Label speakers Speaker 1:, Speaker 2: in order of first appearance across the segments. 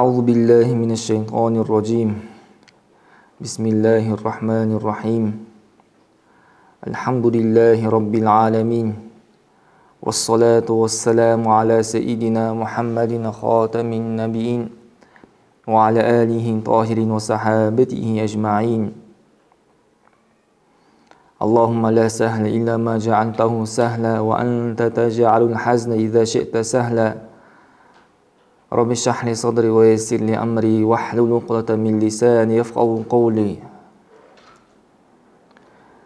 Speaker 1: أعوذ بالله من الشيطان الرجيم بسم الله الرحمن الرحيم الحمد لله رب العالمين والصلاة والسلام على سيدنا محمد خاتم النبيين وعلى آله الطاهرين وصحابته أجمعين اللهم لا سهل إلا ما جعلته سهلا وأنت تجعل الحزن إذا شئت سهلا رب اشرح لي صدري ويسر لي أمري واحلل عقدة من لساني يفقهوا قولي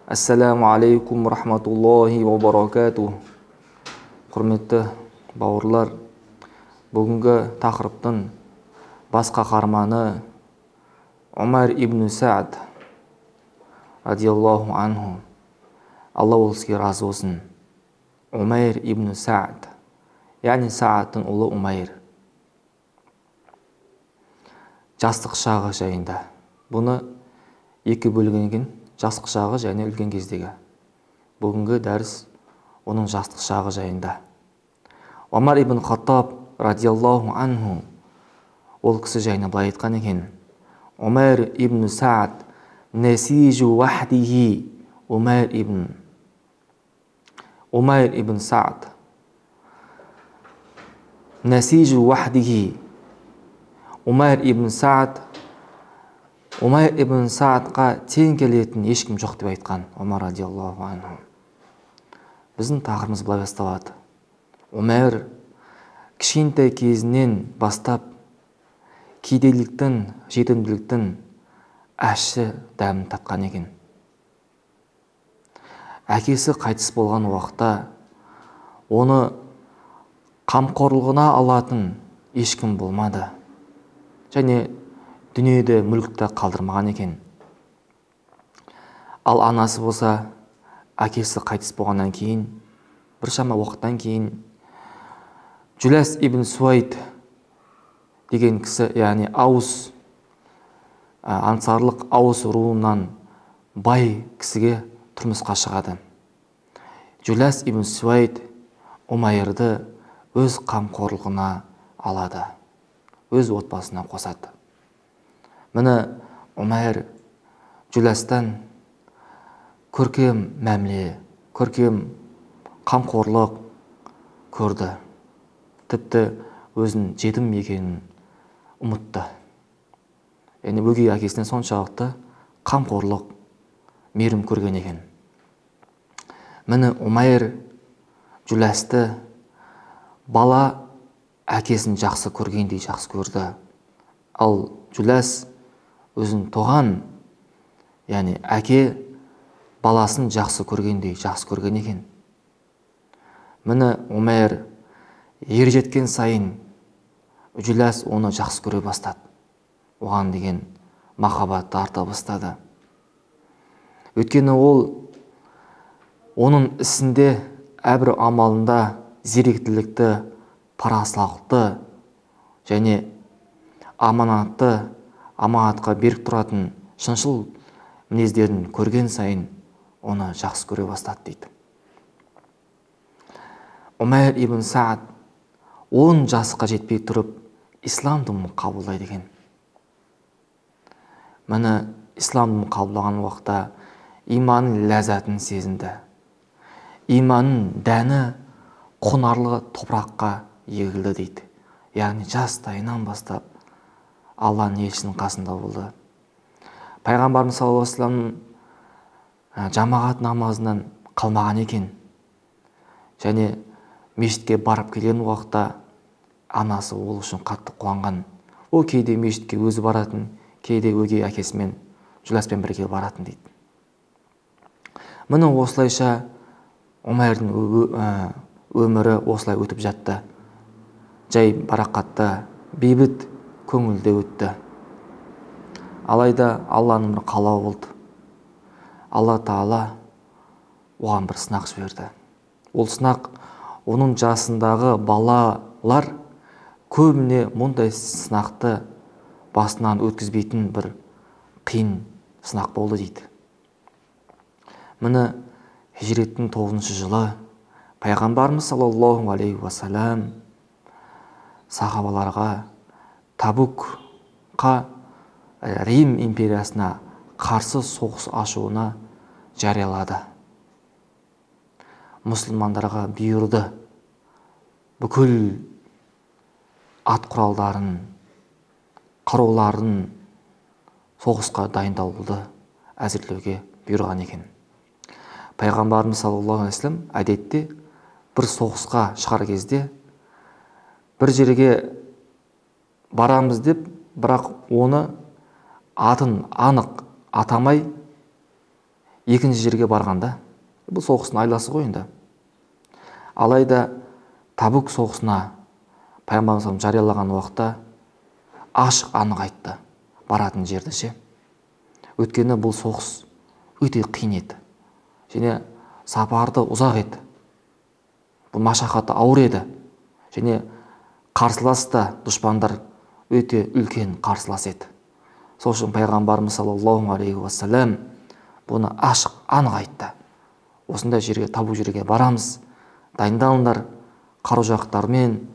Speaker 1: Ассаламу алейкум рахматуллахи ва баракатух. Құрметті бауырлар, бүгінгі тақырыптың бас қаһарманы Умар ибн Саад радиаллаху анху, Алла ол кісіге разы болсын. Умайр ибн Саад, яғни Саадтың ұлы Умайр. Жастық шағы жайында. Бұны екі бөлгенген, жастық шағы және үлкен кездегі. Бүгінгі дәріс оның жастық шағы жайында. Умар ибн Хаттаб радиаллаху анху ол кісі жайында былай айтқан екен. Умар ибн Саад насижу вахдихи. Умар ибн Саад насижу вахдихи. Умар ибн Саадқа тең келетін ешкім жоқ деп айтқан Умар радиаллаху анху. Біздің тақырыбымыз былай басталады. Умар кішкентай кезінен бастап кедейліктің, жетімділіктің ащы дәмін татқан екен. Әкесі қайтыс болған уақытта оны қамқорлығына алатын ешкім болмады. Және дүниеде мүлікті қалдырмаған екен. Ал анасы болса, әкесі қайтыс болғаннан кейін, біршама уақыттан кейін, Жүләс ибн Суайд деген кісі, яғни Аус, ансарлық Аус руынан бай кісіге тұрмысқа шығады. Жүләс ибн Суайд Умайрды өз қамқорлығына алады. Өз отбасына қосады. Міне Умайр Жүләстан көркем мәміле, көркем қамқорлық көрді. Тіпті өзін жетім екенін ұмытты. Яғни өгей әкесінен соншалықты қамқорлық, мейірім көрген екен. Міне Умайр Жүләсті бала әкесін жақсы көргендей жақсы көрді. Ал Жүләс өзін тоған, яғни әке баласын жақсы көргендей жақсы көрген екен. Міне Умайр ер жеткен сайын Жүләс оны жақсы көре бастады. Оған деген махаббатты арта бастады. Өйткені ол оның ісінде, әрбір амалында зеректілікті, парасыздықты және аманатқа берік тұратын шыншыл мінездерін көрген сайын оны жақсы көре бастады дейді. Умайр ибн Саад 10 жасқа жетпей тұрып ислам дінін қабылдайды екен. Міне ислам дінін қабылдаған уақытта иманның ләззатын сезінді. Иманның дәні құнарлы топыраққа егілді дейді. Яғни жастайынан бастап Алланың елшісінің қасында болды. Пайғамбарымыз саллаллаху алейхи вассалам жамағат намазынан қалмаған екен. Және мешітке барып келген уақытта анасы ол үшін қатты қуанған. Ол кейде мешітке өзі баратын, кейде өгей әкесімен Жүләспен бірге баратын дейді. Міне осылайша Умайрдың өмірі осылай өтіп жатты. Жай барақатта, бейбіт көңілде өтті. Алайда Алланың бір қалауы болды. Алла Тағала оған бір сынақ жіберді. Ол сынақ оның жасындағы балалар көбіне мұндай сынақты басынан өткізбейтін бір қиын сынақ болды дейді. Міне хижреттің 9-шы жылы Пайғамбарымыз саллаллаху алейхи уассалам сахабаларға Табукқа Рим империясына қарсы соғыс ашуына жариялады. Мұсылмандарға бұйырды бүкіл ат құралдарын, қаруларын соғысқа дайындалуды әзірлеуге бұйырған екен. Пайғамбарымыз саллаллаху алейхи вассалам әдетте бір соғысқа шығар кезде бір жерге барамыз деп, бірақ оны атын анық атамай екінші жерге барғанда, бұл соғыстың айласы ғой енді. Алайда Табук соғысына Пайғамбарымыз жариялаған уақытта ашық анық айтты баратын жерді ше. Өйткені бұл соғыс өте қиын еді және сапарды ұзақ еді. Бұл машақаты ауыр еді және қарсылас та дұшпандар өте үлкен қарсылас еді. Сол үшін Пайғамбарымыз саллаллаху алейхи уассалам бұны ашық анық айтты. Осындай жерге, Табук жерге барамыз, дайындалыңдар, қару-жарақтармен,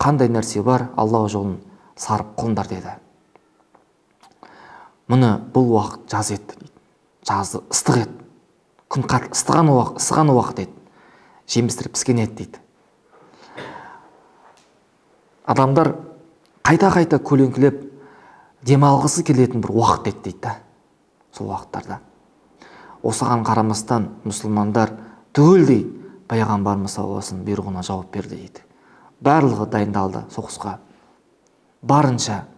Speaker 1: қандай нәрсе бар, Алла жолын сарып қылыңдар деді. Мұны бұл уақыт жаз еді, жазды ыстық еді, күн қатты ыстыған уақыт еді, жемістер піскен еді дейді. Адамдар қайта-қайта көлеңкелеп демалғысы келетін бір уақыт еді дейді. Сол уақыттарда осыған қарамастан мұсылмандар түгелдей Пайғамбарымыз саллаллаху алейхи вассалам бұйрығына жауап берді дейді. Барлығы дайындалды соғысқа. Барынша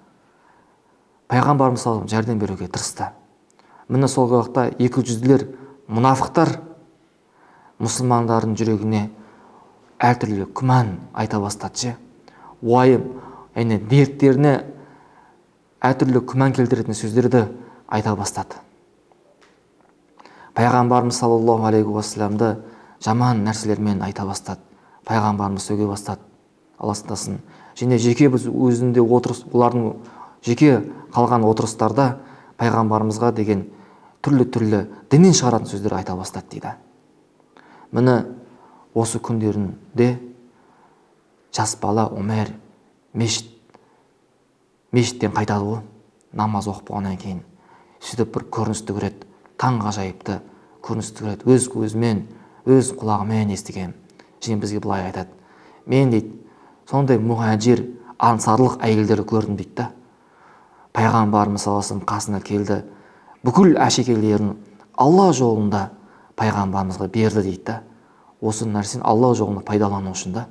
Speaker 1: Пайғамбарымыз саллаллаху алейхи вассалам жәрдем беруге тырысты. Міне сол уақытта 200-лер мұнафықтар мұсылмандардың жүрегіне әртүрлі күмән айта бастады. Уайым, дерттеріне әртүрлі күмән келтіретін сөздерді айта бастады. Пайғамбарымыз саллаллаху алейхи уассаламды жаман нәрселермен айта бастады. Пайғамбарымыз сөге бастады. Алла сақтасын. Және жеке біз өзінде олардың жеке қалған отырыстарда Пайғамбарымызға деген түрлі діннен шығаратын сөздер айта бастады дейді. Міне осы күндерінде жас бала Умайр мешіттен қайтады ғой, намаз оқып болғаннан кейін. Сөйтіп бір көріністі көреді, таңғажайыпты көріністі көреді, өз көзімен, өз құлағымен естіген. Және бізге былай айтады: мен дейді, сондай мұхажир, ансарлық әйелдерді көрдім дейді. Пайғамбарымыз саллаллаху алейхи вассалам қасына келді, бүкіл әшекейлерін Алла жолында Пайғамбарымызға берді дейді. Осы нәрсені Алла жолында пайдалану үшін да.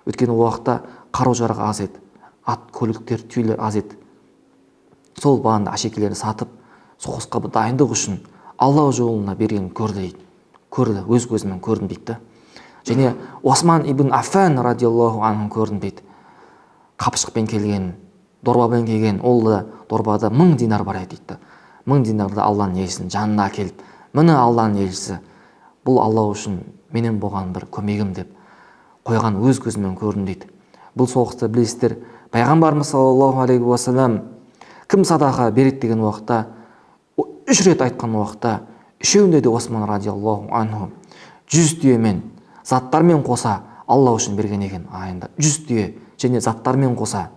Speaker 1: Өйткені уақытта қару-жарақ аз еді, ат көліктер, түйелер аз еді. Сол баланы әшекейлерін сатып, соғысқа дайындық үшін Алла жолына берген көрді дейді. Көрді, өз көзімен көрдім дейді. Және Осман ибн Аффан радиаллаху анху көрдім дейді. Қапшықпен келген, дорбамен келген, ол да дорбада 1000 динар бар еді дейді. 1000 динарды Алланың елшісінің жанына келіп, міне Алланың елшісі, бұл Алла үшін менен болған бір көмегім деп қойған, өз көзімен көрдім дейді. Бұл соғыста білесіздер, Пайғамбарымыз саллаллаху алейхи уассалам кім садақа береді деген уақытта, 3 рет айтқан уақытта, үшеуінде де Осман радиаллаху анху 100 түйемен, заттармен қоса Алла үшін берген екен. Айында 100 түйе және заттармен қоса,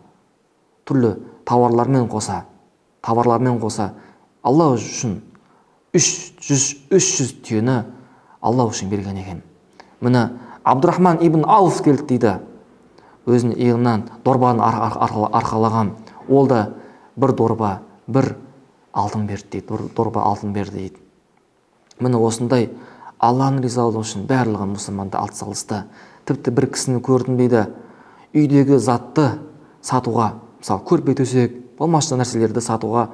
Speaker 1: түрлі тауарлармен қоса Алла үшін 300 түйені Алла үшін берген екен. Міне Абдурахман ибн Ауф келді дейді. Өзінің иығынан дорбаны арқалаған. Ол да бір дорба, бір алтын берді дейді. Бір дорба алтын берді дейді. Міне осындай Алланың ризалығы үшін барлығы мұсылманды атсалысты. Тіпті бір кісіні көрдім дейді, үйдегі затты сатуға, мысалы көрпе-төсек, болмашы нәрселерді сатуға,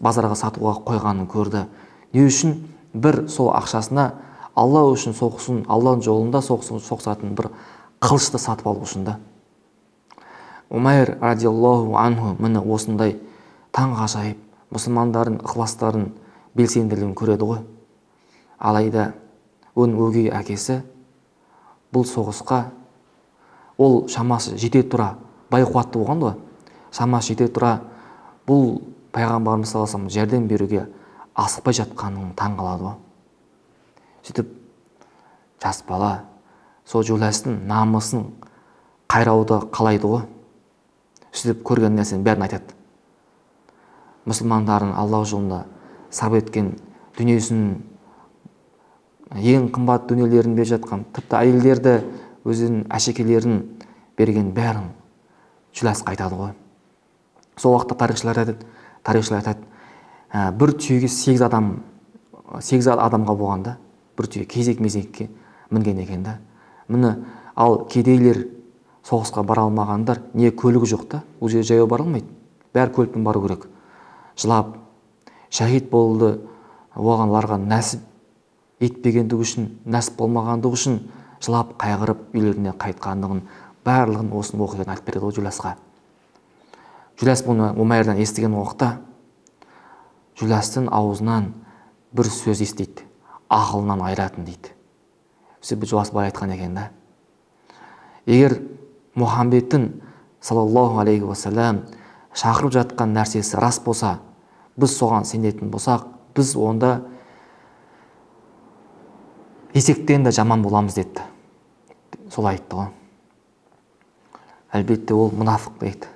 Speaker 1: базарға сатуға қойғанын көрді. Не үшін? Бір сол ақшасына Алла үшін соғысын, Алланың жолында соғысатын бір қылышты сатып алу үшін да. Умайр радиаллаху анху міне осындай таңғажайып мұсылмандардың ықыластарын, белсенділігін көреді ғой. Алайда оның өгей әкесі бұл соғысқа ол шамасы жете тұра, бай қуатты болған ғой. Шамасы жете тұра бұл Пайғамбарымыз саллаллаху алейхи вассалам жәрдем беруге асықпай жатқанын таң қалады ғой. Сөйтіп жас бала сол жолдастың намысын қайрауды қалайды ғой. сөйтіп көрген нәрсенің бәрін айтады. Мұсылмандардың Аллах жолында сарп еткен дүниесін, ең қымбат дүниелерін беріп жатқан, тіпті әйелдерді өзінің әшекейлерін берген бәрін Жүләсқа айтады ғой. Сол уақытта тарихшылар айтады, бір түйеге 8 адамға болғанда, бір түйе кезек-мезекке мінген екен да. Міне, ал кедейлер, соғысқа бара алмағандар, не көлігі жоқ та, ол жерге жаяу бара алмайды. Бәрі көлікпен бару керек. Жылап, шәһид болды, оғанларға нәсіп етпегендігі үшін, нәсіп болмағандығы үшін жылап, қайғырып, үйлеріне қайтқандығын, барлығын осының оқиғадан айтып береді ғой Жүләсқа. Жүләс бұны Умайрдан естіген уақытта, Жүләстің аузынан бір сөз естиді, ақылынан айыратын дейді. Сөйтіп Жүләс былай айтқан екен да: егер Мұхаммедтің саллаллаху алейхи уассалам шақырып жатқан нәрсесі рас болса, біз соған сенетін болсақ, біз онда есектен де жаман боламыз деді. Сол айтты ғой. Әлбетте ол мұнафық дейді.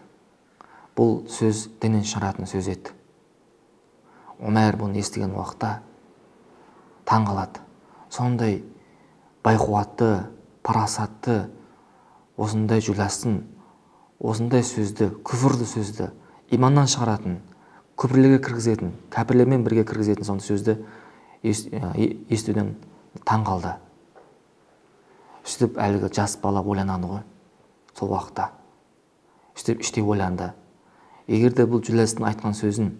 Speaker 1: Бұл сөз діннен шығаратын сөз еді. Омар бұны естіген уақытта таң қалады. Сондай байқуатты, парасатты, осындай Жүләстің осындай сөзді, күфірлі сөзді иманнан шығаратын, күпірлерге кіргізетін, кәпірлермен бірге кіргізетін сондай сөзді естуден таң қалды. Сөйтіп әлгі жас бала ойланады ғой сол уақытта. Сөйтіп іштей ойланды: егер де бұл Жүләстің айтқан сөзін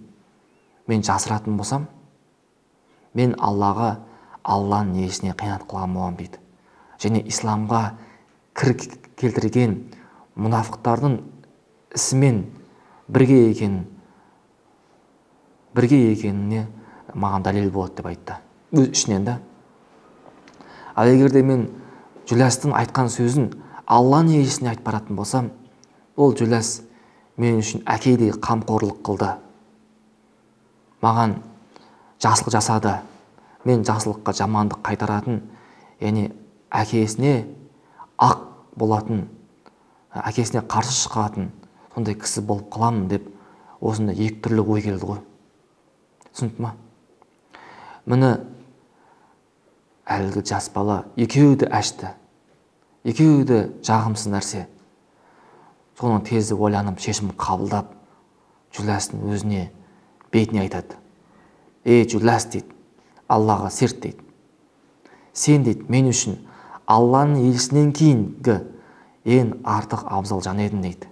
Speaker 1: мен жасыратын болсам, мен Аллаға, Алланың несіне қиянат қылған боламын дейді. Және исламға кір келтірген мұнафықтардың ісімен бірге екеніне маған дәлел болады деп айтты. Өз ішінен да. Ал егер де мен Жүләстің айтқан сөзін Алланың несіне айтып баратын болсам, ол Жүләс мен үшін әкедей қамқорлық қылды. Маған жақсылық жасады. Мен жақсылыққа жамандық қайтаратын, яғни әкесіне ақ болатын, әкесіне қарсы шығатын сондай кісі болып қаламын деп осында екі түрлі ой келді ғой. Түсінді ма? Міне әлгі жас бала екеуі де әшті, екеуі де жағымсыз нәрсе. Соның тезді ойланып, шешім қабылдап, Жүләстің өзіне бетіне айтады: ей Жүләс дейді, Аллаға серт дейді. Сен дейді, мен үшін Алланың елшісінен кейінгі ең артық абзал жан едің дейді.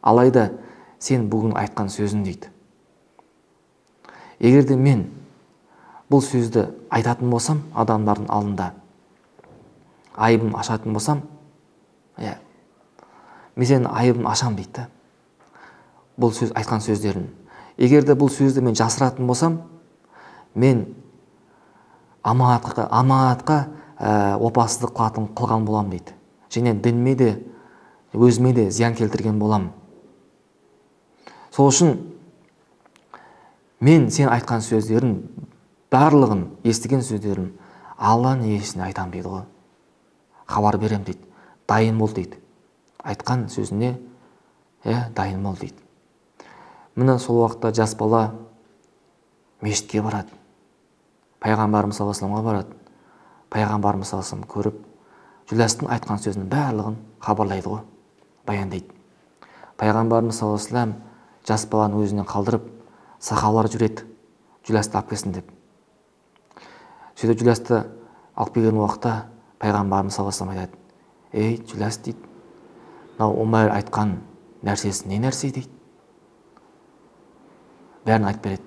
Speaker 1: Алайда сен бүгін айтқан сөзің дейді. Егер де мен бұл сөзді айтатын болсам, адамдардың алдында айыбым ашатын болсам, мен сенің айыбын ашам дейді. Бұл сөз айтқан сөздерін. Егер де бұл сөзді мен жасыратын болсам, мен аманатқа опасыздық қылған болам дейді. Және дінме де, өзіме де зиян келтірген болам. Сол үшін мен сен айтқан сөздерін, барлығын, естіген сөздерін Алланың елшісіне айтам дейді ғой. Хабар берем дейді. Дайын бол дейді. Айтқан сөзіне дайын бол дейді. Міне сол уақытта жас бала мешітке барады. Пайғамбарымыз саллаллаху алейхи вассаламға барады. Пайғамбарымыз саллаллаху алейхи вассалам көріп, Жүләстің айтқан сөзінің барлығын хабарлайды ғой, баяндайды. Пайғамбарымыз саллаллаху алейхи вассалам жас баланы өзінен қалдырып, сахабалар жүреді, Жүләсті алып келсін деп. Сөйтіп Жүләсті алып келген уақытта Пайғамбарымыз саллаллаху алейхи вассалам айтады: ей Жүләс дейді, мынау Омар айтқан нәрсесі не нәрсе дейді. Бәрін айтып береді.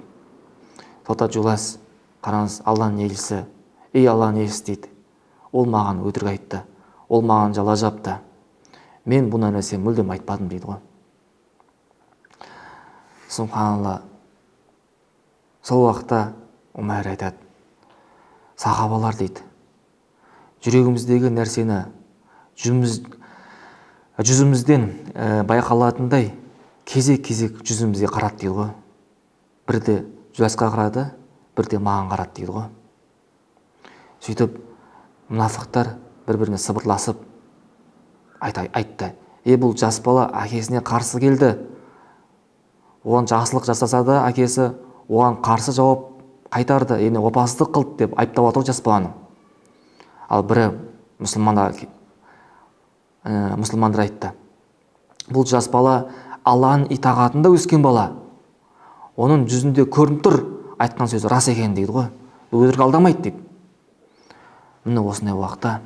Speaker 1: Сота Жүләс, қараңыз, Алланың елшісі, ей Алланың елшісі дейді, ол маған өтірік айтты, ол маған жала жапты, мен бұны нәрсе мүлдем айтпадым дейді ғой. Субханалла. Сол уақытта Омар айтады: сахабалар дейді, жүрегіміздегі нәрсені жүзімізден байқалатындай кезек-кезек жүзімізге қарады дейді ғой. Бірде Жүләсқа қарады, бірде маған қарады дейді ғой. Сөйтіп мұнафықтар бір-біріне сыбырласып айтты: Бұл жас бала әкесіне қарсы келді. Оған жақсылық жасаса да әкесі оған қарсы жауап қайтарды. Опасыздық қылды деп айыптап отыр жас баланы. Ал бірі мұсылмандар айтты: бұл жас бала Алланың итағатында өскен бала. Оның жүзінде көрініп тұр айтқан сөзі рас екен дейді ғой. Бұл өтірік алдамайды дейді. Міне осындай уақытта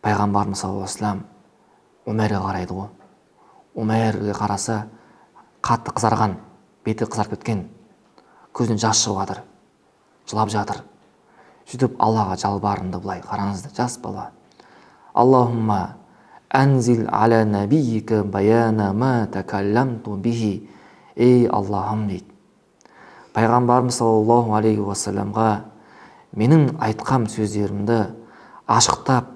Speaker 1: пайғамбарымыз саллаллаху алейхи вассалам Умәрге қарайды ғой. Умәрге қараса қатты қызарған, беті қызарып кеткен, көзінен жас шығып жатыр, жылап жатыр. Сөйтіп Аллаға жалбарынды былай. Қараңызды, жас бала: Аллахумма анзил аля набийика баяна ма такалламту бихи. Ей Аллахым дейді, пайғамбарымыз саллаллаху алейхи уассаламға менің айтқан сөздерімді ашықтап,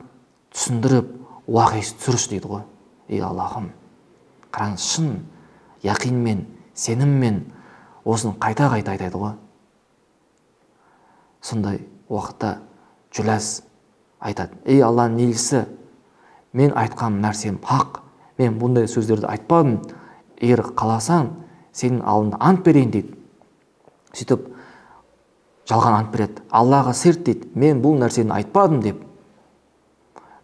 Speaker 1: түсіндіріп, уақи түсірші дейді ғой. Ей Аллахым. Қараңыз, шын яқинмен, сеніммен осыны қайта-қайта айтады ғой. Сондай уақытта Жүләс айтады: ей Алланың елшісі, мен айтқан нәрсем хақ, мен бұндай сөздерді айтпадым, егер қаласаң сенің алдында ант берейін дейді. Сөйтіп жалған ант береді: Аллаға серт дейді, мен бұл нәрсені айтпадым деп.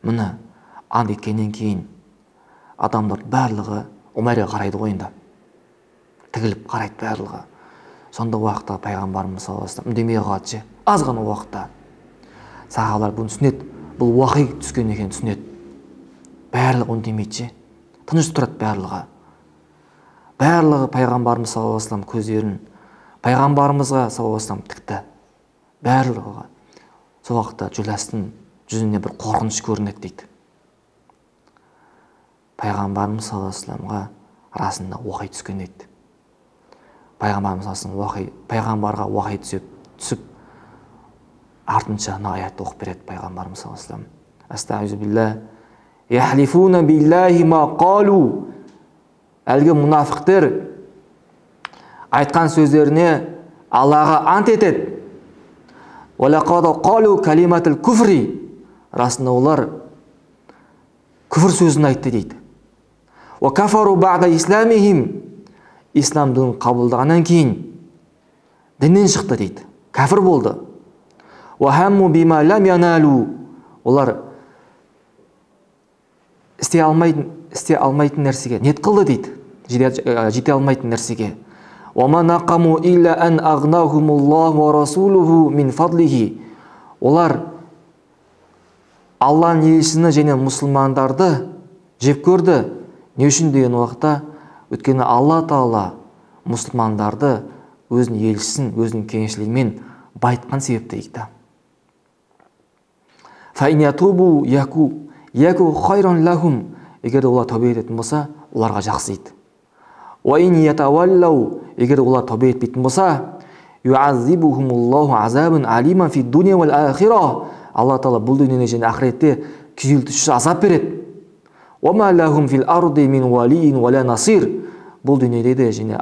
Speaker 1: Міне ант еткеннен кейін адамдар барлығы Умәрге қарайды ғой, енді тігіліп қарайды барлығы. Сонда уақытта пайғамбарымыз саллаллаху алейхи вассалам үндемей қалады. Аз ғана уақытта сахабалар бұны түсінеді, бұл уақи түскен екен түсінеді. Барлығы үндемейді, тыныш тұрады барлығы. Барлығы пайғамбарымыз саллаллаху алейхи вассалам көздерін пайғамбарымызға саллаллаху алейхи вассалам тікті. Барлығы. Сол уақытта Жүләстің жүзіне бір қорқыныш көрінеді дейді. Пайғамбарымыз саллаллаху алейхи вассаламға расында уақи түскен дейді. Пайғамбарға уақи түсіп артынша мына аятты оқып береді пайғамбарымыз саллаллаху алейхи вассалам: Астағфиру билlah яхлифуна биллахи ма қалу. Әлгі мұнафиқтер айтқан сөздеріне Аллаға ант етеді. Валақад қалу калиматул күфри. Расында олар күфір сөзін айтты дейді. Ва кафару бa'да исламихим. Ислам дінін қабылдағаннан кейін діннен шықты дейді. Кәфір болды. Ва хамму бима лам яналу. Олар істей алмайтын нәрсеге ниет қылды дейді. Жете алмайтын нәрсеге. Ва ма нақаму илля ан агнахумуллаху ва расулуху мин фадлихи. Олар Алланың елшісіні және мұсылмандарды жеп көрді. Не үшін деген уақытта? Өйткені Алла Тағала мұсылмандарды өзінің елшісін, өзінің кеңшілігімен байытқан себепті дейді. Фа ин ятубу яку хайран лахум. Егер олар тәубе ететін болса, оларға жақсы дейді. Ва ин ятаваллау. Егер олар тәубе етпейтін болса, юаззибухумуллаху азабан алиман фи дуния вал ахира. Алла Тағала бұл дүниеде және ақыретте күйзелтуші азап береді. Ва ма лахум фил арди мин валиин вала насир. Бұл дүниеде де және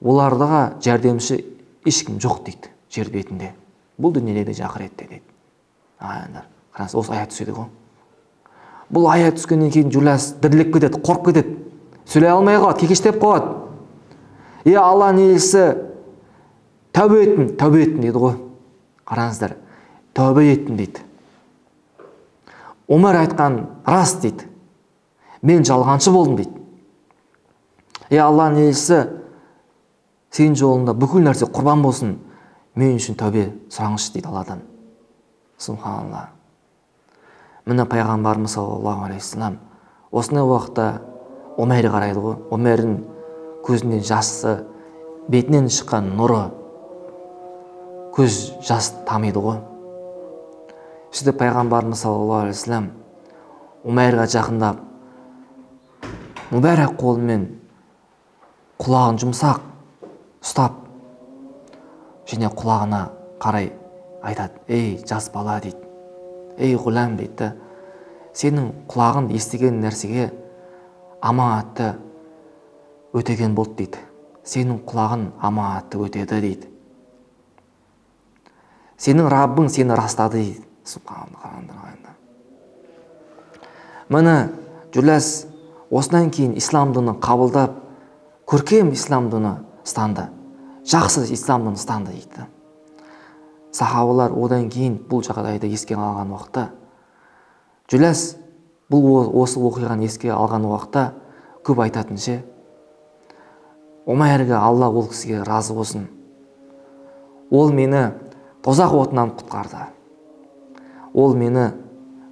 Speaker 1: оларға жәрдемші ешкім жоқ дейді жер бетінде. Бұл дүниеде де ақыретте дейді. Қараңыз, осы аят түседі ғой. Бұл аят түскеннен кейін Жүләс діріліп кетеді, қорқып кетеді. Сөйлей алмай қалады, кекештеп қалады. Алланың елшісі тәубе еттім дейді ғой. Қараңыздар, тәубе еттім дейді. Умар айтқан рас дейді. Мен жалғаншы болдым дейді. Алланың елшісі, сен жолында бүкіл нәрсе құрбан болсын, мен үшін тәубе сұраңызшы дейді Алладан. Субханалла. Міне пайғамбарымыз саллаллаху алейхи вассалам осындай уақытта Умәрге қарайды ғой. Умәрдің көзінен жасы, бетінен шыққан нұры, көз жас тамиды ғой. Сөйтіп пайғамбарымыз саллаллаху алейхи вассалам Умәрге жақындап, мүбәрәк қолымен құлағын жұмсақ ұстап, және құлағына қарай айтады: ей жас бала дейді, ей ғұлам дейді, сенің құлағын естіген нәрсеге аманатты өтеген болды дейді. Сенің құлағын аманатты өтеді дейді. Сенің Раббың сені растады дейді. Міне Жүләс осынан кейін ислам дінін қабылдап, көркем ислам діні ұстанды, жақсы ислам дінін ұстанды дейді. Сахабалар одан кейін бұл жағдайды еске алған уақытта, Жүләс бұл осы оқиғаны еске алған уақытта көп айтатын ше, Омайрға Алла ол кісіге разы болсын. Ол мені тозақ отынан құтқарды. Ол мені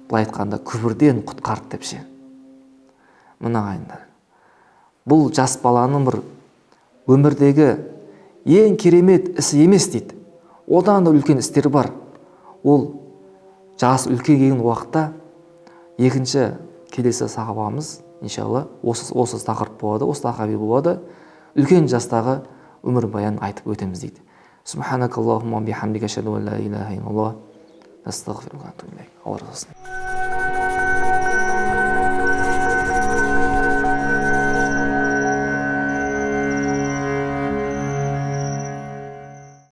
Speaker 1: былай айтқанда күбірден құтқарды деп ше. Мына ағайындар, бұл жас баланың бір өмірдегі ең керемет ісі емес дейді. Одан да үлкен істер бар. Ол жас үлкейген уақытта екінші келесі сахабамыз иншалла осы тақырып болады, осы сахаби болады. Үлкен жастағы өмір баянын айтып өтеміз дейді. Субханакаллахумма бихамдика ашһаду ан ла илаха иллаллах, астағфирука ва атубу илейк. Алла разы болсын.